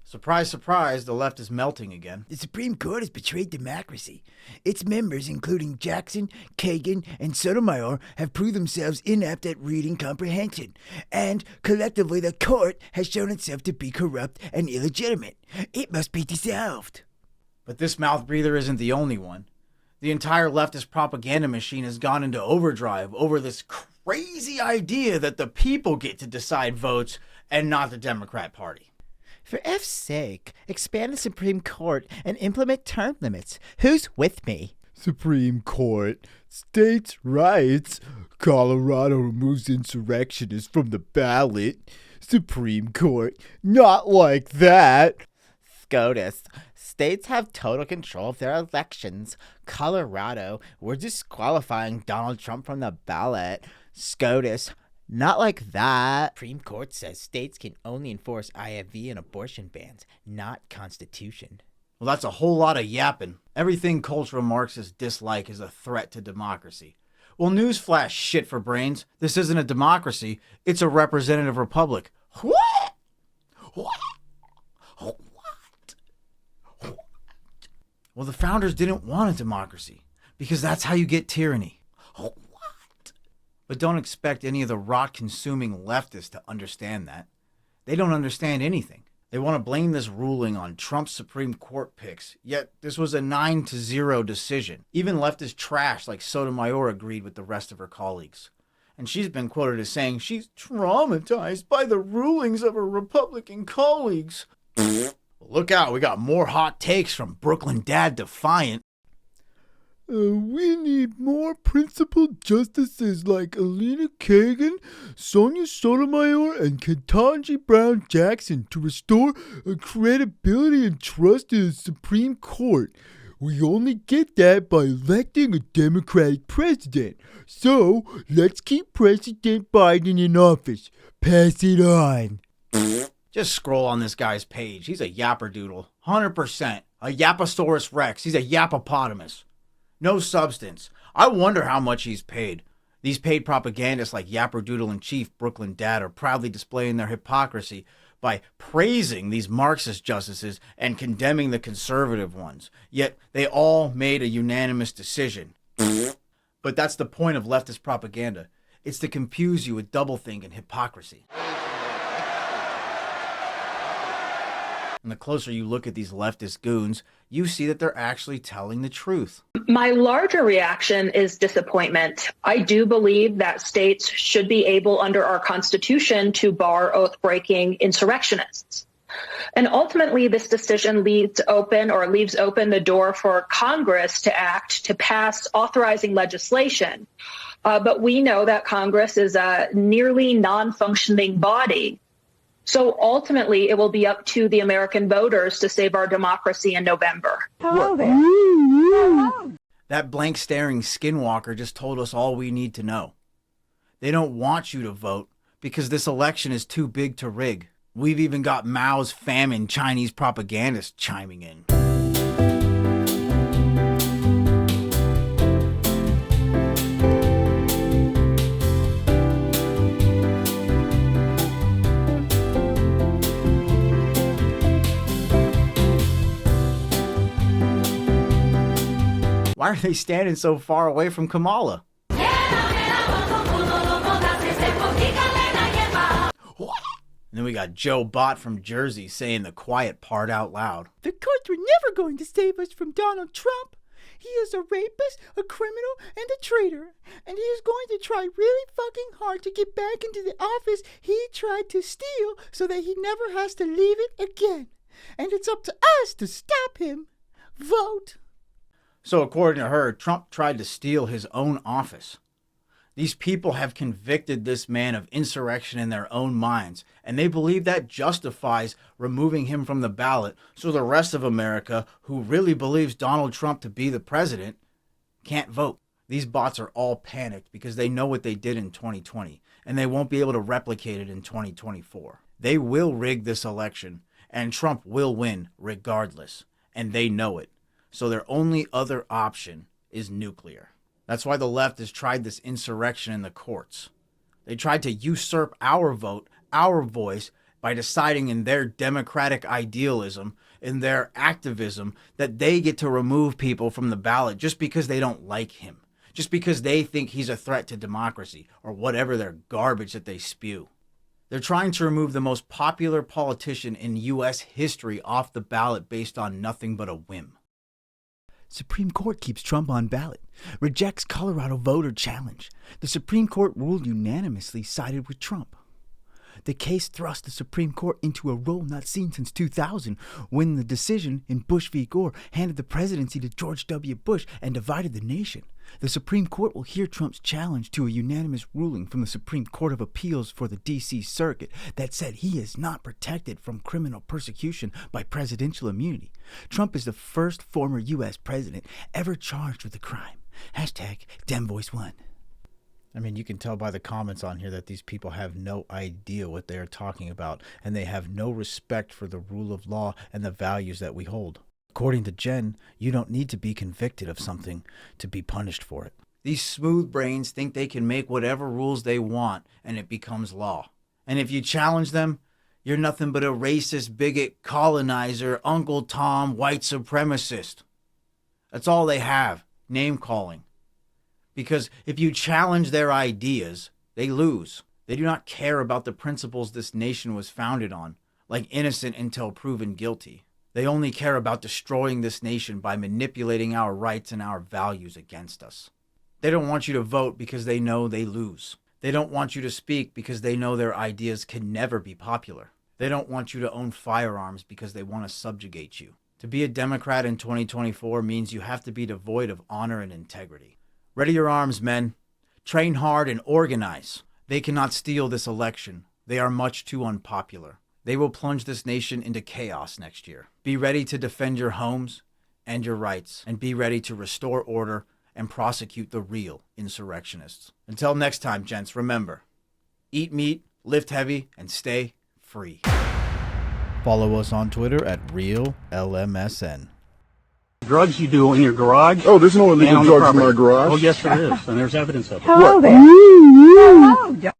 Surprise, surprise, the left is melting again. The Supreme Court has betrayed democracy. Its members, including Jackson, Kagan, and Sotomayor, have proved themselves inept at reading comprehension. And, collectively, the court has shown itself to be corrupt and illegitimate. It must be dissolved. But this mouth breather isn't the only one. The entire leftist propaganda machine has gone into overdrive over this crazy idea that the people get to decide votes and not the Democrat Party. For F's sake, expand the Supreme Court and implement term limits. Who's with me? Supreme Court, states' rights. Colorado removes insurrectionists from the ballot. Supreme Court, not like that. SCOTUS, states have total control of their elections. Colorado, we're disqualifying Donald Trump from the ballot. SCOTUS, not like that. Supreme Court says states can only enforce IFV and abortion bans, not Constitution. Well, that's a whole lot of yapping. Everything cultural Marxists dislike is a threat to democracy. Well, newsflash, shit for brains. This isn't a democracy. It's a representative republic. What? What? What? What? Well, the founders didn't want a democracy because that's how you get tyranny. What? But don't expect any of the rot-consuming leftists to understand that. They don't understand anything. They want to blame this ruling on Trump's Supreme Court picks, yet this was a 9-0 decision. Even leftist trash like Sotomayor agreed with the rest of her colleagues. And she's been quoted as saying she's traumatized by the rulings of her Republican colleagues. Look out, we got more hot takes from Brooklyn Dad Defiant. We need more principled justices like Alina Kagan, Sonia Sotomayor, and Ketanji Brown Jackson to restore credibility and trust in the Supreme Court. We only get that by electing a Democratic president. So, let's keep President Biden in office. Pass it on. Just scroll on this guy's page. He's a yapperdoodle. 100%. A Yaposaurus Rex. He's a yapopotamus. No substance. I wonder how much he's paid. These paid propagandists like Yapperdoodle-in-Chief Brooklyn Dad are proudly displaying their hypocrisy by praising these Marxist justices and condemning the conservative ones. Yet they all made a unanimous decision. But that's the point of leftist propaganda. It's to confuse you with doublethink and hypocrisy. And the closer you look at these leftist goons, you see that they're actually telling the truth. My larger reaction is disappointment. I do believe that states should be able, under our Constitution, to bar oath-breaking insurrectionists. And ultimately, this decision leaves open the door for Congress to act, to pass authorizing legislation. But we know that Congress is a nearly non-functioning body. So ultimately, it will be up to the American voters to save our democracy in November. Hello there. Hello. That blank staring skinwalker just told us all we need to know. They don't want you to vote because this election is too big to rig. We've even got Mao's famine Chinese propagandists chiming in. Why are they standing so far away from Kamala? And then we got Joe Bott from Jersey saying the quiet part out loud. The courts were never going to save us from Donald Trump. He is a rapist, a criminal, and a traitor. And he is going to try really fucking hard to get back into the office he tried to steal so that he never has to leave it again. And it's up to us to stop him. Vote. So according to her, Trump tried to steal his own office. These people have convicted this man of insurrection in their own minds, and they believe that justifies removing him from the ballot, so the rest of America, who really believes Donald Trump to be the president, can't vote. These bots are all panicked because they know what they did in 2020, and they won't be able to replicate it in 2024. They will rig this election, and Trump will win regardless, and they know it. So their only other option is nuclear. That's why the left has tried this insurrection in the courts. They tried to usurp our vote, our voice, by deciding in their democratic idealism, in their activism, that they get to remove people from the ballot just because they don't like him, just because they think he's a threat to democracy or whatever their garbage that they spew. They're trying to remove the most popular politician in U.S. history off the ballot based on nothing but a whim. Supreme Court keeps Trump on ballot. Rejects Colorado voter challenge. The Supreme Court ruled unanimously sided with Trump. The case thrust the Supreme Court into a role not seen since 2000, when the decision in Bush v. Gore handed the presidency to George W. Bush and divided the nation. The Supreme Court will hear Trump's challenge to a unanimous ruling from the Supreme Court of Appeals for the D.C. Circuit that said he is not protected from criminal persecution by presidential immunity. Trump is the first former U.S. president ever charged with a crime. Hashtag DemVoice1. I mean, you can tell by the comments on here that these people have no idea what they are talking about, and they have no respect for the rule of law and the values that we hold. According to Jen, you don't need to be convicted of something to be punished for it. These smooth brains think they can make whatever rules they want, and it becomes law. And if you challenge them, you're nothing but a racist, bigot, colonizer, Uncle Tom, white supremacist. That's all they have, name-calling. Because if you challenge their ideas, they lose. They do not care about the principles this nation was founded on, like innocent until proven guilty. They only care about destroying this nation by manipulating our rights and our values against us. They don't want you to vote because they know they lose. They don't want you to speak because they know their ideas can never be popular. They don't want you to own firearms because they want to subjugate you. To be a Democrat in 2024 means you have to be devoid of honor and integrity. Ready your arms, men. Train hard and organize. They cannot steal this election. They are much too unpopular. They will plunge this nation into chaos next year. Be ready to defend your homes and your rights, and be ready to restore order and prosecute the real insurrectionists. Until next time, gents, remember, eat meat, lift heavy, and stay free. Follow us on Twitter at RealLMSN. Drugs you do in your garage. Oh, there's no illegal drugs in my garage. Oh, yes, there is, and there's evidence of it. Hello there. Hello.